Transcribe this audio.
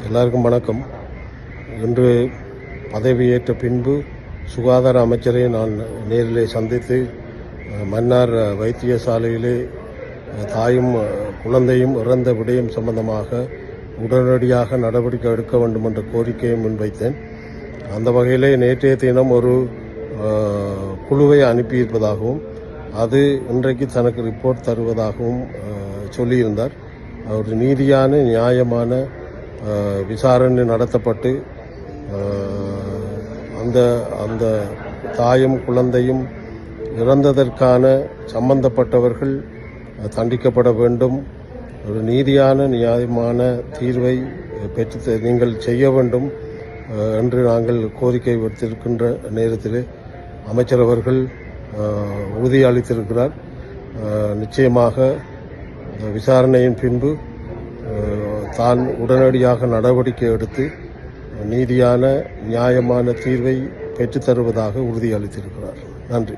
எல்லாருக்கும் வணக்கம். இன்று பதவியேற்ற பின்பு சுகாதார அமைச்சரை நான் நேரிலே சந்தித்து மன்னார் வைத்தியசாலையிலே தாயும் குழந்தையும் இறந்த விடயம் சம்பந்தமாக உடனடியாக நடவடிக்கை எடுக்க வேண்டும் என்ற கோரிக்கையை முன்வைத்தேன். அந்த வகையிலே நேற்றைய தினம் ஒரு குழுவை அனுப்பியிருப்பதாகவும் அது இன்றைக்கு தனக்கு ரிப்போர்ட் தருவதாகவும் சொல்லியிருந்தார். ஒரு நீதியான நியாயமான விசாரணை நடத்தப்பட்டு அந்த தாயும் குழந்தையும் இறந்ததற்கான சம்பந்தப்பட்டவர்கள் தண்டிக்கப்பட வேண்டும். ஒரு நீதியான நியாயமான தீர்வை பெற்று நீங்கள் செய்ய வேண்டும் என்று நாங்கள் கோரிக்கை விடுத்திருக்கின்ற நேரத்தில் அமைச்சர் அவர்கள் உறுதியளித்திருக்கிறார். நிச்சயமாக விசாரணையின் பின்பு தான் உடனடியாக நடவடிக்கை எடுத்து நீதியான நியாயமான தீர்வை பெற்றுத்தருவதாக உறுதியளித்திருக்கிறார். நன்றி.